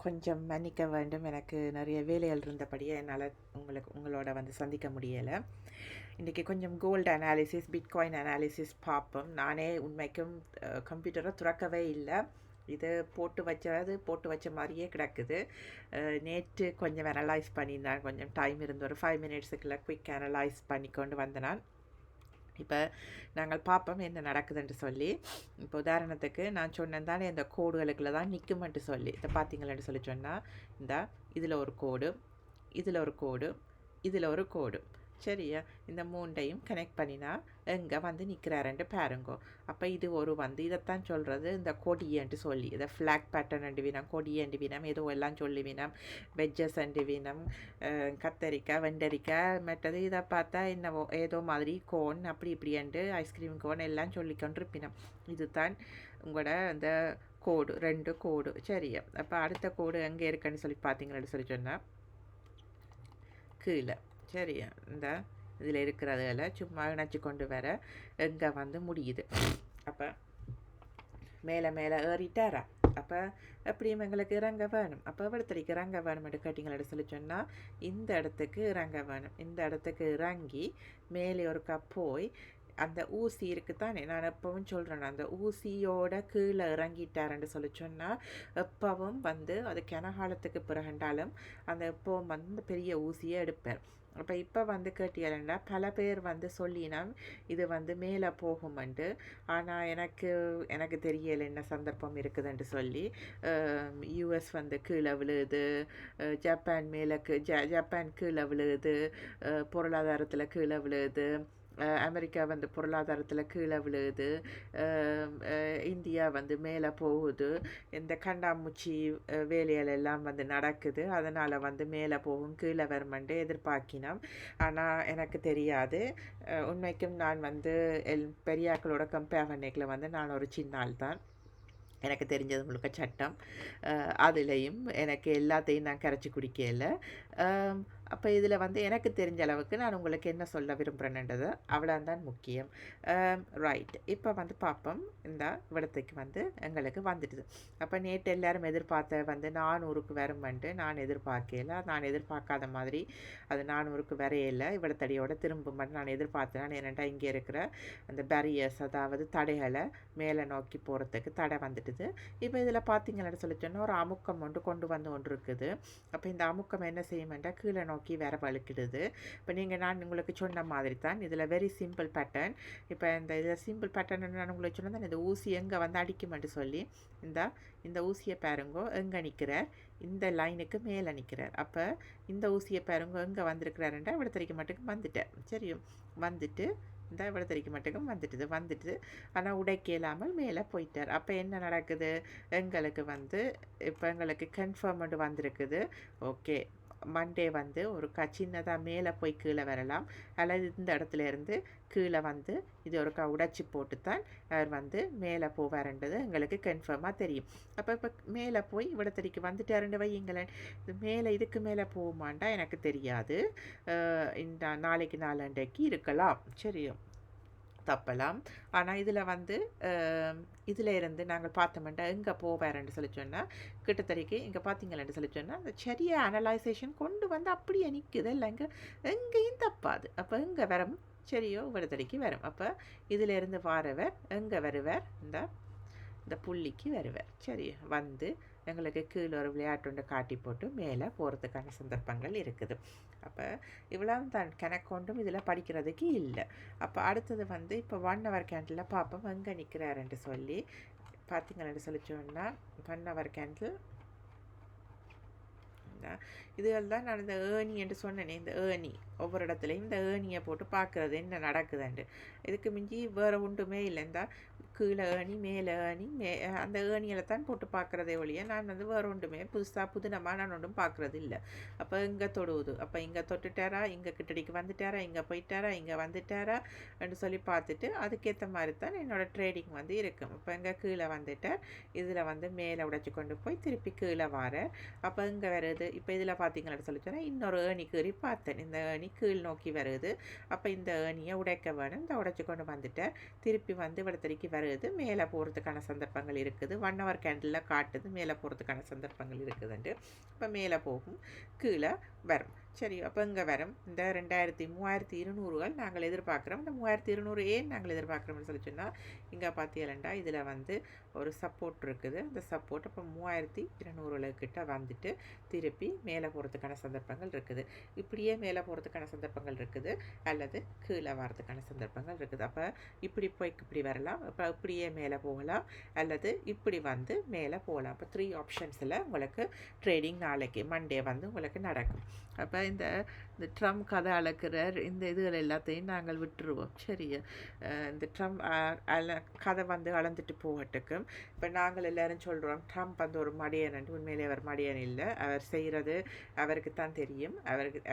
கொஞ்சம் மன்னிக்க வேண்டும். எனக்கு நிறைய வேலைகள் இருந்தபடியே என்னால் உங்களோட வந்து சந்திக்க முடியலை. இன்றைக்கி கொஞ்சம் கோல்டு அனாலிசிஸ், பிட்காயின் அனாலிசிஸ் பார்ப்போம். நானே உண்மைக்கும் கம்ப்யூட்டரை துறக்கவே இல்லை. இது போட்டு வச்ச மாதிரியே கிடக்குது. நேற்று கொஞ்சம் அனலைஸ் பண்ணியிருந்தேன். கொஞ்சம் டைம் இருந்து ஒரு 5 மினிட்ஸுக்குள்ளே குயிக் அனலைஸ் பண்ணி கொண்டு வந்தேன் நான். இப்போ நாங்கள் பார்ப்போம் என்ன நடக்குதுன்ட்டு சொல்லி. இப்போ உதாரணத்துக்கு நான் சொன்னேன் தானே, இந்த கோடுகளுக்குள்ள தான் நிற்குமென்ட்டு சொல்லி. இதை பார்த்தீங்களேன்னு சொல்லி சொன்னால், இதில் ஒரு கோடு, இதில் ஒரு கோடு, இதில் ஒரு கோடு, சரியா? இந்த மூண்டையும் கனெக்ட் பண்ணினா எங்கே வந்து நிற்கிறாருன்ட்டு பாருங்கோ. அப்போ இது ஒரு வந்து இதைத்தான் சொல்கிறது இந்த கொடியன்ட்டு சொல்லி. இதை ஃப்ளாக் பேட்டர்ன் அண்டு வீனம், கொடியண்டு வீனம், ஏதோ எல்லாம் சொல்லி வீனம், வெஜ்ஜஸ் அண்டு வீனம், கத்தரிக்காய், வெண்டரிக்காய், மற்றது இதை பார்த்தா என்னவோ ஏதோ மாதிரி கோன், அப்படி இப்படின்ட்டு ஐஸ்கிரீம் கோன் எல்லாம் சொல்லிக்கொண்டிருப்பினோம். இதுதான் உங்களோட அந்த கோடு, 2 கோடு, சரியா? அப்போ அடுத்த கோடு எங்கே இருக்குன்னு சொல்லி பார்த்தீங்கன்னு சொல்லி சொன்னால் கீழே, சரியா? இந்த இதில் இருக்கிறதுல சும்மா இணைச்சி கொண்டு வர எங்கே வந்து முடியுது. அப்போ மேலே ஏறிட்டாரா? அப்போ எப்படியும் எங்களுக்கு இறங்க வேணும். அப்போ எவ்வளோத்தடிக்கு இறங்க வேணும்னு கேட்டிங்களோட சொல்லி சொன்னால், இந்த இடத்துக்கு இறங்க வேணும். இந்த இடத்துக்கு இறங்கி மேலே ஒருக்கா போய் அந்த ஊசி இருக்குத்தானே, நான் எப்பவும் சொல்கிறேன், அந்த ஊசியோட கீழே இறங்கிட்டாருன்னு சொல்லி சொன்னால் எப்பவும் வந்து அது கனகாலத்துக்கு பிறகுண்டாலும் அந்த எப்பவும் வந்து பெரிய ஊசியை எடுப்பார். அப்போ இப்போ வந்து கேட்டீங்கன்னா பல பேர் வந்து சொல்லினா இது வந்து மேலே போகுமெண்டு. ஆனால் எனக்கு தெரியலை என்ன சந்தர்ப்பம் இருக்குதுன்ட்டு சொல்லி. யூஎஸ் வந்து கீழே விழுது, ஜப்பான் ஜப்பான் கீழே விழுது, பொருளாதாரத்தில் கீழே விழுது, அமெரிக்கா வந்து பொருளாதாரத்தில் கீழே விழுது, இந்தியா வந்து மேலே போகுது, இந்த கண்டாமூச்சி வேலைகள் எல்லாம் வந்து நடக்குது. அதனால் வந்து மேலே போகும், கீழே வருமென்று எதிர்பார்க்கினோம். ஆனால் எனக்கு தெரியாது. உண்மைக்கும் நான் வந்து பெரியாக்களோட கம்பேர் பண்ணிக்கல வந்து நான் ஒரு சின்ன ஆள் தான். எனக்கு தெரிஞ்சது முழுக்க சட்டம். அதுலேயும் எனக்கு எல்லாத்தையும் நான் கரைச்சி குடிக்கல. அப்போ இதில் வந்து எனக்கு தெரிஞ்ச அளவுக்கு நான் உங்களுக்கு என்ன சொல்ல விரும்புகிறேன்ன்றது அவ்வளோதான் முக்கியம். ரைட், இப்போ வந்து பார்ப்போம். இந்த இடத்துக்கு வந்து எங்களுக்கு வந்துடுது. அப்போ நேற்று எல்லோரும் எதிர்பார்த்த வந்து 400க்கு வருமென்ட்டு நான் எதிர்பார்க்கல. நான் எதிர்பார்க்காத மாதிரி அது 400க்கு வரையில இவ்வளத்தடியோட திரும்புமென்று நான் எதிர்பார்த்தேன். ஏனெண்டா இங்கே இருக்கிற அந்த பேரியர்ஸ், அதாவது தடைகளை மேலே நோக்கி போகிறதுக்கு தடை வந்துட்டுது. இப்போ இதில் பார்த்தீங்கன்னு சொல்லி சொன்னால் ஒரு அமுக்கம் கொண்டு வந்து இருக்குது. அப்போ இந்த அமுக்கம் என்ன செய்யுமெண்டா கீழே நோக்கி வேற வழுக்கிடுது. இப்போ நான் உங்களுக்கு சொன்ன மாதிரி தான் இதில் வெரி சிம்பிள் பேட்டர்ன். இப்போ இதில் சிம்பிள் பேட்டர்ன் நான் உங்களுக்கு சொன்னதான், இந்த ஊசி எங்கே வந்து அடிக்குமென்று சொல்லி இந்த ஊசியை பாருங்கோ எங்கே நிற்கிறார், இந்த லைனுக்கு மேலே நிற்கிறார். அப்போ இந்த ஊசியை பாருங்கோ எங்கே வந்திருக்கிறாருன்றா இவ்வளோ மட்டுக்கும் வந்துட்டேன், சரியும்? வந்துட்டு இந்த இவ்வளோ மட்டுக்கும் வந்துட்டுது. ஆனால் உடைக்க இல்லாமல் மேலே போயிட்டார். அப்போ என்ன நடக்குது, எங்களுக்கு வந்து இப்போ எங்களுக்கு கன்ஃபார்ம் வந்திருக்குது. ஓகே, மண்டே வந்து ஒரு சின்னதாக மேலே போய் கீழே வரலாம், அல்லது இந்த இடத்துல இருந்து கீழே வந்து இது ஒருக்கா உடைச்சி போட்டு தான் அவர் வந்து மேலே போவார்ன்றது எங்களுக்கு கன்ஃபார்மாக தெரியும். அப்போ இப்போ மேலே போய் இவ்வளோத்தடிக்கு வந்துட்டாருன்னு வையுங்களேன். இது மேலே இதுக்கு மேலே போகுமாண்டா எனக்கு தெரியாது. இந்த நாளைக்கு நாளண்டைக்கு இருக்கலாம், சரியும், தப்பலாம். ஆனால் இதில் வந்து இதில் இருந்து நாங்கள் பார்த்தோம்னா எங்கே போவார்ன்னு சொல்லி சொன்னால் கிட்டத்தட்ட இங்கே பார்த்தீங்களேன்னு சொல்லி சொன்னால் அந்த சரியா அனலைசேஷன் கொண்டு வந்து அப்படியே நிற்குது. இல்லை எங்கேயும் தப்பாது. அப்போ எங்கே வரும், சரியோ இவ்வளோத்தடிக்கு வரும். அப்போ இதில் இருந்து வாரவர் எங்கே வருவார், இந்த புள்ளிக்கு வருவார், சரி? வந்து எங்களுக்கு கீழே ஒரு விளையாட்டு காட்டி போட்டு மேலே போகிறதுக்கான சந்தர்ப்பங்கள் இருக்குது. அப்போ இவ்வளோ தான் கணக்கொண்டும் இதில் படிக்கிறதுக்கு இல்லை. அப்போ அடுத்தது வந்து இப்போ 1 hour கேண்டில் பார்ப்போம் எங்கே நிற்கிறாருன்ட்டு சொல்லி. பார்த்தீங்கன்னு சொல்லி சொன்னால் 1 hour கேண்டில் இதுகள் தான் நான் இந்த ஏணி என்று சொன்னேனே, இந்த ஏணி ஒவ்வொரு இடத்துலையும் இந்த ஏணியை போட்டு பார்க்குறது என்ன நடக்குதுண்டு. இதுக்கு மிஞ்சி வேறு ஒன்றுமே இல்லை. இந்த கீழே ஏணி மேலே ஏணி அந்த ஏணியில் தான் போட்டு பார்க்குறதே ஒழிய நான் வந்து வேறு ஒன்றுமே புதினமாக நான் ஒன்றும் பார்க்குறது இல்லை. அப்போ இங்கே தொடுவது, அப்போ இங்கே தொட்டுட்டாரா, இங்கே கிட்டடிக்கு வந்துட்டாரா, இங்கே போயிட்டாரா, இங்கே வந்துட்டாரா என்று சொல்லி பார்த்துட்டு அதுக்கேற்ற மாதிரி தான் என்னோடய ட்ரேடிங் வந்து இருக்கும். இப்போ இங்கே கீழே வந்துட்டார், இதில் வந்து மேலே உடைச்சி கொண்டு போய் திருப்பி கீழே வார. அப்போ இங்கே வருது. இப்போ இதில் பார்த்தீங்கன்னு சொல்லி சொன்னால் இன்னொரு ஏணி கீறி பார்த்தேன், இந்த ஏணி கீழ் நோக்கி வருது. அப்போ இந்த ஏணியை உடைக்க வேணும், இந்த உடைச்சி கொண்டு வந்துட்டேன். திருப்பி வந்து இவ்வளோத்தடிக்கு வருது. வருது, மேலே போகிறதுக்கான சந்தர்ப்பங்கள் இருக்குது. 1 hour கேண்டிலில் காட்டுது மேலே போகிறதுக்கான சந்தர்ப்பங்கள் இருக்குதுன்ட்டு. இப்போ மேலே போகும், கீழே வரும். சரி, அப்போ இங்கே வரும். இந்த 3200 நாங்கள் எதிர்பார்க்குறோம். இந்த 3200 ஏன் நாங்கள் எதிர்பார்க்குறோம்னு சொல்லி சொன்னால், இங்கே பார்த்தீங்கன்னா இதில் வந்து ஒரு சப்போர்ட் இருக்குது. அந்த சப்போர்ட் அப்போ 3200 கிட்ட வந்துட்டு திருப்பி மேலே போகிறதுக்கான சந்தர்ப்பங்கள் இருக்குது. இப்படியே மேலே போகிறதுக்கான சந்தர்ப்பங்கள் இருக்குது, அல்லது கீழே வர்றதுக்கான சந்தர்ப்பங்கள் இருக்குது. அப்போ இப்படி போய் இப்படி வரலாம், அப்போ இப்படியே மேலே போகலாம், அல்லது இப்படி வந்து மேலே போகலாம். அப்போ 3 ஆப்ஷன்ஸில் உங்களுக்கு ட்ரேடிங் நாளைக்கு மண்டே வந்து உங்களுக்கு நடக்கும். அப்போ இந்த ட்ரம்ப் கதை அளக்கிற இந்த இதுகள் எல்லாத்தையும் நாங்கள் விட்டுருவோம். சரியா, இந்த ட்ரம்ப் கதை வந்து அளந்துட்டு போகட்டுக்கும். இப்போ நாங்கள் எல்லோரும் சொல்கிறோம் ட்ரம்ப் வந்து ஒரு மடியன். உண்மையிலே அவர் மடியன் இல்லை. அவர் செய்கிறது அவருக்கு தான் தெரியும்.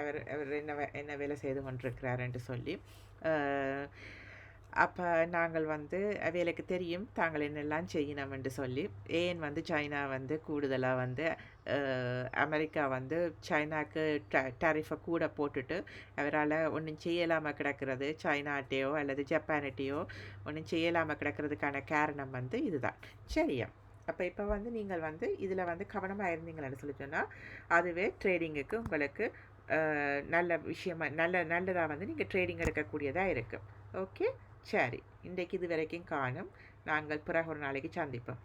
அவர் என்ன வேலை செய்து கொண்டிருக்கிறாருன்ட்டு சொல்லி. அப்போ நாங்கள் வந்து வேலைக்கு தெரியும் தாங்கள் என்னெல்லாம் செய்யணும் என்று சொல்லி. ஏன் வந்து சைனா வந்து கூடுதலாக வந்து அமெரிக்கா வந்து சைனாவுக்கு டேரிஃபை கூட போட்டுட்டு அவரால் ஒன்றும் செய்யலாமல் கிடக்கிறது, சைனாட்டையோ அல்லது ஜப்பான்கிட்டையோ ஒன்றும் செய்யலாமல் கிடக்கிறதுக்கான காரணம் வந்து இதுதான். சரியா, அப்போ இப்போ வந்து நீங்கள் வந்து இதில் வந்து கவனமாக இருந்தீங்கன்னு சொல்லி சொன்னால் அதுவே ட்ரேடிங்குக்கு உங்களுக்கு நல்ல விஷயமாக நல்லதாக வந்து நீங்கள் ட்ரேடிங் எடுக்கக்கூடியதாக இருக்குது. ஓகே, சரி, இன்றைக்கு இது வரைக்கும் காணும். நாங்கள் பிறகு ஒரு நாளைக்கு சந்திப்போம்.